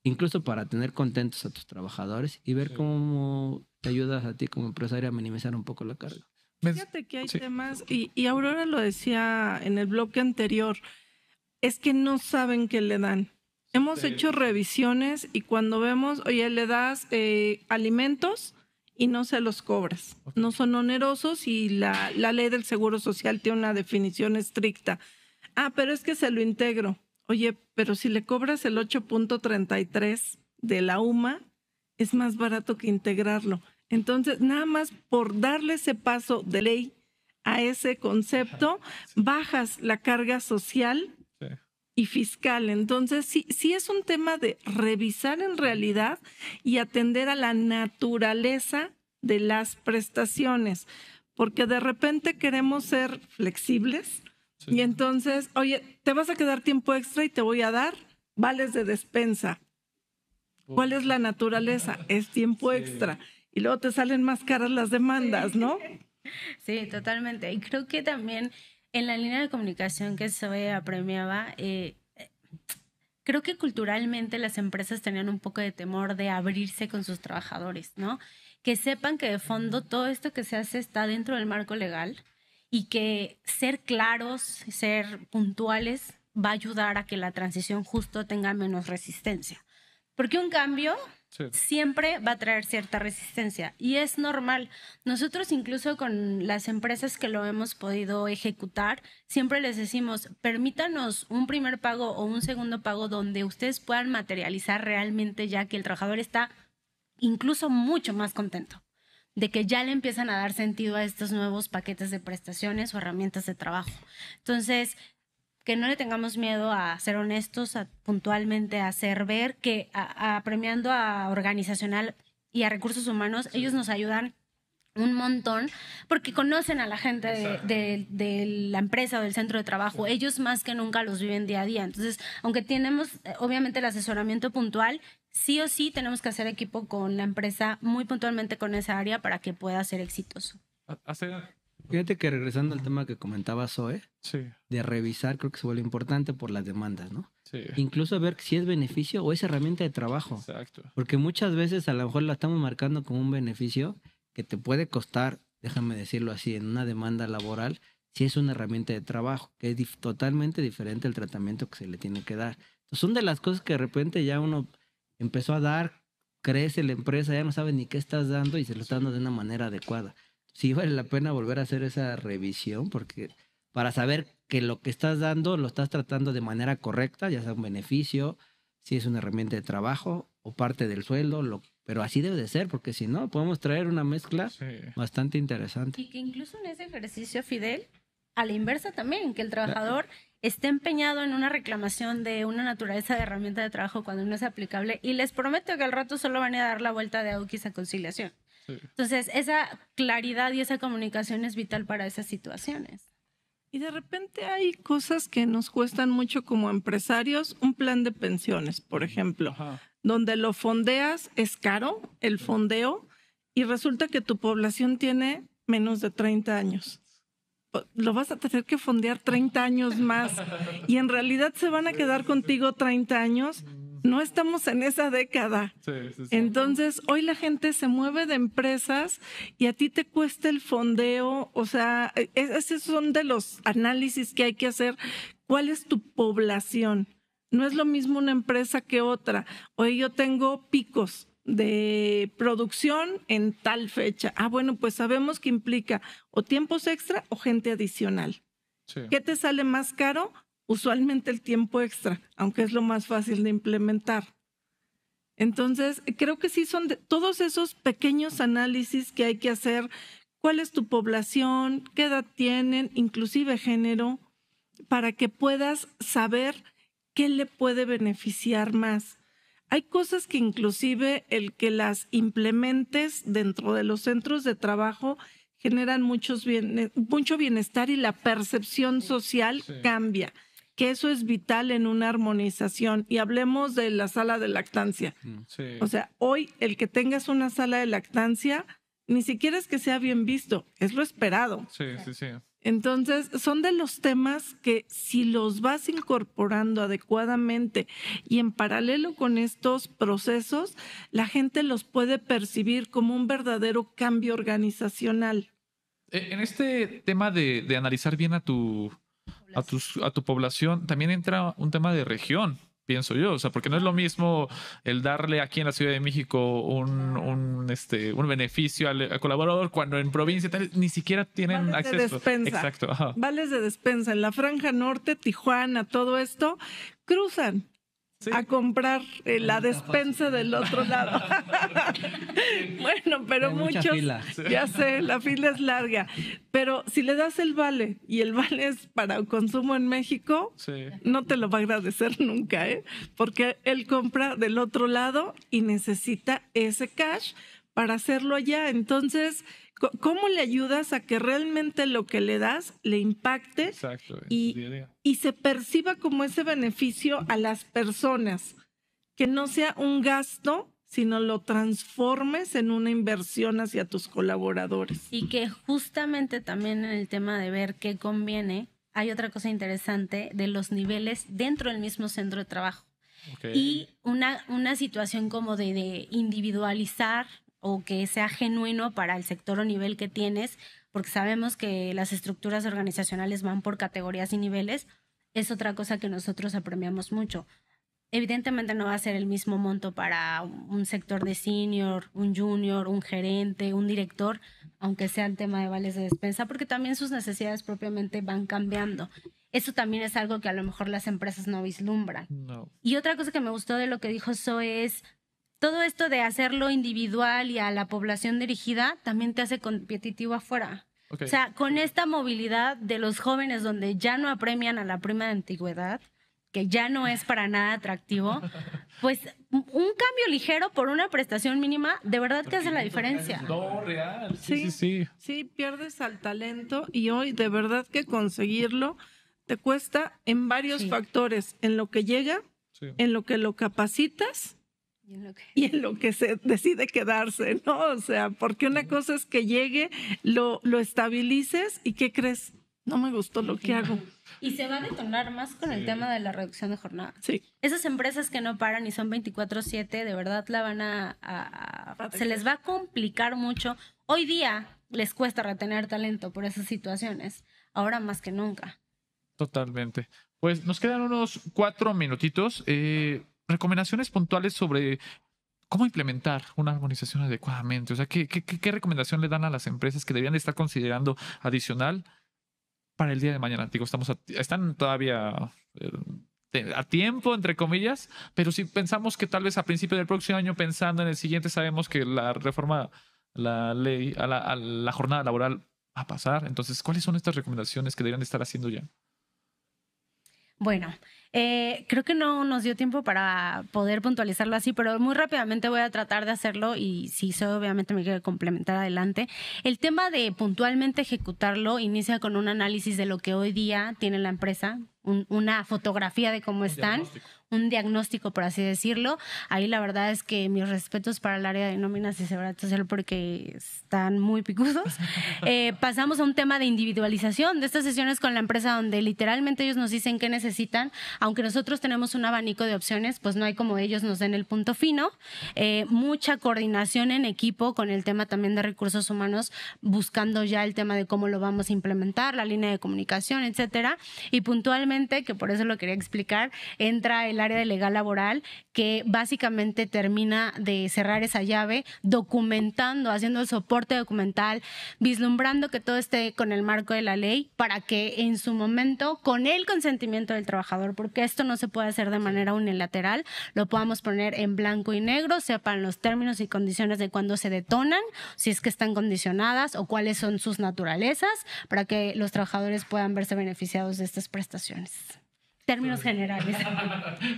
incluso para tener contentos a tus trabajadores y ver cómo te ayudas a ti como empresario a minimizar un poco la carga. Fíjate que hay temas, y Aurora lo decía en el bloque anterior, es que no saben qué le dan. Hemos hecho revisiones y cuando vemos, oye, le das alimentos y no se los cobras. No son onerosos y la ley del Seguro Social tiene una definición estricta. Pero es que se lo integro. Oye, pero si le cobras el 8.33 de la UMA, es más barato que integrarlo. Entonces, nada más por darle ese paso de ley a ese concepto, bajas la carga social y fiscal. Entonces, sí es un tema de revisar en realidad y atender a la naturaleza de las prestaciones, porque de repente queremos ser flexibles. Y entonces, oye, te vas a quedar tiempo extra y te voy a dar vales de despensa. ¿Cuál es la naturaleza? Es tiempo extra. Y luego te salen más caras las demandas, ¿no? Sí, totalmente. Y creo que también en la línea de comunicación que Zoe apremiaba, creo que culturalmente las empresas tenían un poco de temor de abrirse con sus trabajadores, ¿no? Que sepan que de fondo todo esto que se hace está dentro del marco legal, y que ser claros, ser puntuales va a ayudar a que la transición justo tenga menos resistencia. Porque un cambio siempre va a traer cierta resistencia y es normal. Nosotros incluso con las empresas que lo hemos podido ejecutar, siempre les decimos, permítanos un primer pago o un segundo pago donde ustedes puedan materializar realmente ya que el trabajador está incluso mucho más contento, de que ya le empiezan a dar sentido a estos nuevos paquetes de prestaciones o herramientas de trabajo. Entonces, que no le tengamos miedo a ser honestos, puntualmente a hacer ver que premiando a organizacional y a recursos humanos, ellos nos ayudan un montón porque conocen a la gente de la empresa o del centro de trabajo. Ellos más que nunca los viven día a día. Entonces, aunque tenemos obviamente el asesoramiento puntual, sí o sí tenemos que hacer equipo con la empresa muy puntualmente con esa área para que pueda ser exitoso. Fíjate que regresando al tema que comentaba Zoe, de revisar, creo que se vuelve importante por las demandas, ¿no? Incluso ver si es beneficio o es herramienta de trabajo. Exacto. Porque muchas veces a lo mejor la estamos marcando como un beneficio que te puede costar, déjame decirlo así, en una demanda laboral, si es una herramienta de trabajo, que es totalmente diferente al tratamiento que se le tiene que dar. Entonces, son de las cosas que de repente ya uno empezó a dar, crece la empresa, ya no sabe ni qué estás dando y se lo está dando de una manera adecuada. Sí vale la pena volver a hacer esa revisión porque para saber que lo que estás dando lo estás tratando de manera correcta, ya sea un beneficio, si es una herramienta de trabajo o parte del sueldo, pero así debe de ser porque si no podemos traer una mezcla bastante interesante. Y que incluso en ese ejercicio, Fidel, a la inversa también, que el trabajador esté empeñado en una reclamación de una naturaleza de herramienta de trabajo cuando no es aplicable y les prometo que al rato solo van a dar la vuelta de AUKIS a conciliación. Entonces, esa claridad y esa comunicación es vital para esas situaciones. Y de repente hay cosas que nos cuestan mucho como empresarios. Un plan de pensiones, por ejemplo, donde lo fondeas, es caro el fondeo, y resulta que tu población tiene menos de 30 años. Lo vas a tener que fondear 30 años más y en realidad se van a quedar contigo 30 años. No estamos en esa década. Sí. Entonces, hoy la gente se mueve de empresas y a ti te cuesta el fondeo. O sea, esos son de los análisis que hay que hacer. ¿Cuál es tu población? No es lo mismo una empresa que otra. Hoy yo tengo picos de producción en tal fecha. Bueno, pues sabemos que implica o tiempos extra o gente adicional. Sí. ¿Qué te sale más caro? Usualmente el tiempo extra, aunque es lo más fácil de implementar. Entonces, creo que sí son todos esos pequeños análisis que hay que hacer. ¿Cuál es tu población? ¿Qué edad tienen? Inclusive género, para que puedas saber qué le puede beneficiar más. Hay cosas que inclusive el que las implementes dentro de los centros de trabajo generan mucho bienestar y la percepción social cambia, que eso es vital en una armonización. Y hablemos de la sala de lactancia. Sí. O sea, hoy el que tengas una sala de lactancia ni siquiera es que sea bien visto, es lo esperado. Sí. Entonces, son de los temas que si los vas incorporando adecuadamente y en paralelo con estos procesos, la gente los puede percibir como un verdadero cambio organizacional. En este tema de analizar bien a tu población, también entra un tema de región, pienso yo. O sea, porque no es lo mismo el darle aquí en la Ciudad de México un beneficio al colaborador cuando en provincia ni siquiera tienen Vales acceso. de despensa. Exacto. Ajá. Vales de despensa. En la Franja Norte, Tijuana, todo esto, cruzan a comprar la despensa del otro lado. Bueno, pero hay mucha muchos, fila. ya sé, la fila es larga, pero si le das el vale y el vale es para consumo en México, no te lo va a agradecer nunca, porque él compra del otro lado y necesita ese cash para hacerlo allá. Entonces, ¿cómo le ayudas a que realmente lo que le das le impacte? Exacto. Y se perciba como ese beneficio a las personas? Que no sea un gasto, sino lo transformes en una inversión hacia tus colaboradores. Y que justamente también en el tema de ver qué conviene, hay otra cosa interesante de los niveles dentro del mismo centro de trabajo. Okay. Y una situación como de individualizar o que sea genuino para el sector o nivel que tienes, porque sabemos que las estructuras organizacionales van por categorías y niveles, es otra cosa que nosotros apremiamos mucho. Evidentemente no va a ser el mismo monto para un sector de senior, un junior, un gerente, un director, aunque sea el tema de vales de despensa, porque también sus necesidades propiamente van cambiando. Eso también es algo que a lo mejor las empresas no vislumbran. No. Y otra cosa que me gustó de lo que dijo Zoe es todo esto de hacerlo individual y a la población dirigida también te hace competitivo afuera. Okay. O sea, con esta movilidad de los jóvenes donde ya no apremian a la prima de antigüedad, que ya no es para nada atractivo, pues un cambio ligero por una prestación mínima de verdad que hace la diferencia. No, real. Sí. Sí, pierdes al talento y hoy de verdad que conseguirlo te cuesta en varios factores, en lo que llega, en lo que lo capacitas y en lo que se decide quedarse, ¿no? O sea, porque una cosa es que llegue, lo estabilices y ¿qué crees? No me gustó lo que hago. Y se va a detonar más con el tema de la reducción de jornada. Sí. Esas empresas que no paran y son 24/7, de verdad la van se les va a complicar mucho. Hoy día les cuesta retener talento por esas situaciones, ahora más que nunca. Totalmente. Pues nos quedan unos 4 minutitos. Recomendaciones puntuales sobre cómo implementar una armonización adecuadamente. O sea, ¿qué recomendación le dan a las empresas que deberían estar considerando adicional para el día de mañana? Digo, están todavía a tiempo, entre comillas, pero si pensamos que tal vez a principio del próximo año, pensando en el siguiente, sabemos que la reforma, la ley, a la jornada laboral va a pasar. Entonces, ¿cuáles son estas recomendaciones que deberían estar haciendo ya? Bueno, creo que no nos dio tiempo para poder puntualizarlo así, pero muy rápidamente voy a tratar de hacerlo y si soy, obviamente me quiero complementar adelante. El tema de puntualmente ejecutarlo inicia con un análisis de lo que hoy día tiene la empresa, una fotografía de cómo están, un diagnóstico, por así decirlo. Ahí la verdad es que mis respetos para el área de nóminas y seguridad social porque están muy picudos. Pasamos a un tema de individualización de estas sesiones con la empresa donde literalmente ellos nos dicen qué necesitan. Aunque nosotros tenemos un abanico de opciones, pues no hay como ellos nos den el punto fino. Mucha coordinación en equipo con el tema también de recursos humanos, buscando ya el tema de cómo lo vamos a implementar, la línea de comunicación, etcétera. Y puntualmente, que por eso lo quería explicar, entra el área de legal laboral, que básicamente termina de cerrar esa llave, documentando, haciendo el soporte documental, vislumbrando que todo esté con el marco de la ley para que en su momento, con el consentimiento del trabajador, porque esto no se puede hacer de manera unilateral, lo podamos poner en blanco y negro, sepan los términos y condiciones de cuándo se detonan, si es que están condicionadas o cuáles son sus naturalezas, para que los trabajadores puedan verse beneficiados de estas prestaciones. Términos generales.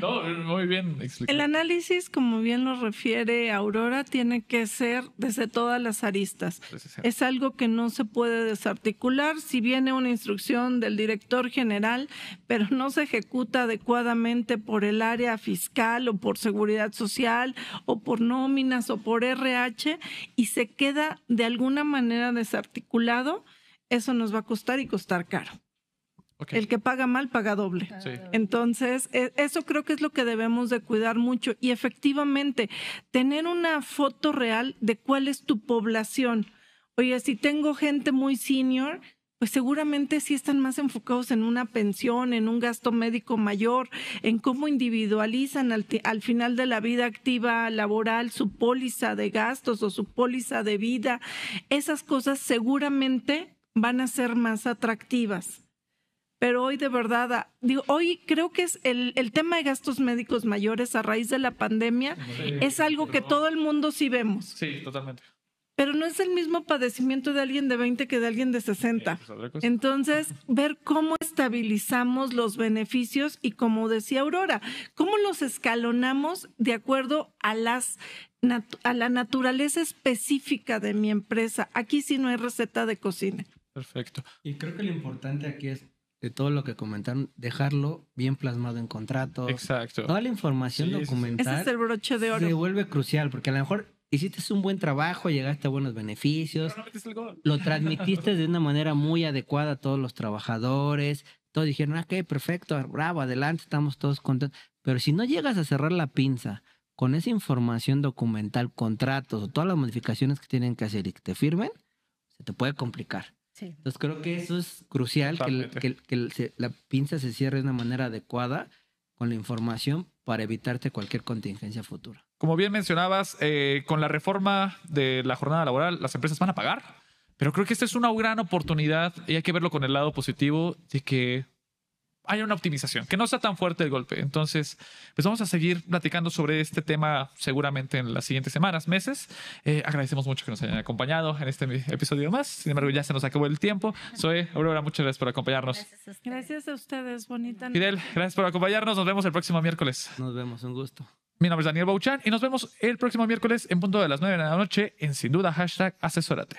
No, muy bien explicado. El análisis, como bien lo refiere Aurora, tiene que ser desde todas las aristas. Es algo que no se puede desarticular. Si viene una instrucción del director general, pero no se ejecuta adecuadamente por el área fiscal o por seguridad social o por nóminas o por RH y se queda de alguna manera desarticulado, eso nos va a costar y costar caro. Okay. El que paga mal paga doble. Sí. Entonces, eso creo que es lo que debemos de cuidar mucho. Y efectivamente, tener una foto real de cuál es tu población. Oye, si tengo gente muy senior, pues seguramente sí están más enfocados en una pensión, en un gasto médico mayor, en cómo individualizan al final de la vida activa laboral su póliza de gastos o su póliza de vida. Esas cosas seguramente van a ser más atractivas. Pero hoy de verdad, hoy creo que es el tema de gastos médicos mayores a raíz de la pandemia, es algo que todo el mundo sí vemos. Sí, totalmente. Pero no es el mismo padecimiento de alguien de 20 que de alguien de 60. Entonces, ver cómo estabilizamos los beneficios y, como decía Aurora, cómo los escalonamos de acuerdo a la naturaleza específica de mi empresa. Aquí sí no hay receta de cocina. Perfecto. Y creo que lo importante aquí es, de todo lo que comentaron, dejarlo bien plasmado en contratos. Exacto. Toda la información documental. Ese es el broche de oro. Se vuelve crucial, porque a lo mejor hiciste un buen trabajo, llegaste a buenos beneficios, pero no metiste el gol. Lo transmitiste de una manera muy adecuada a todos los trabajadores, todos dijeron, ok, perfecto, bravo, adelante, estamos todos contentos. Pero si no llegas a cerrar la pinza con esa información documental, contratos o todas las modificaciones que tienen que hacer y que te firmen, se te puede complicar. Sí. Entonces creo que eso es crucial, que la pinza se cierre de una manera adecuada con la información para evitarte cualquier contingencia futura. Como bien mencionabas, con la reforma de la jornada laboral, las empresas van a pagar, pero creo que esta es una gran oportunidad y hay que verlo con el lado positivo de que haya una optimización, que no sea tan fuerte el golpe. Entonces, pues vamos a seguir platicando sobre este tema seguramente en las siguientes semanas, meses. Agradecemos mucho que nos hayan acompañado en este episodio más. Sin embargo, ya se nos acabó el tiempo. Zoe, Aurora, muchas gracias por acompañarnos. Gracias a ustedes, bonita noche. Fidel, gracias por acompañarnos. Nos vemos el próximo miércoles. Nos vemos, un gusto. Mi nombre es Daniel Bouchan y nos vemos el próximo miércoles en punto de las 9 de la noche en Sin Duda #Asesórate.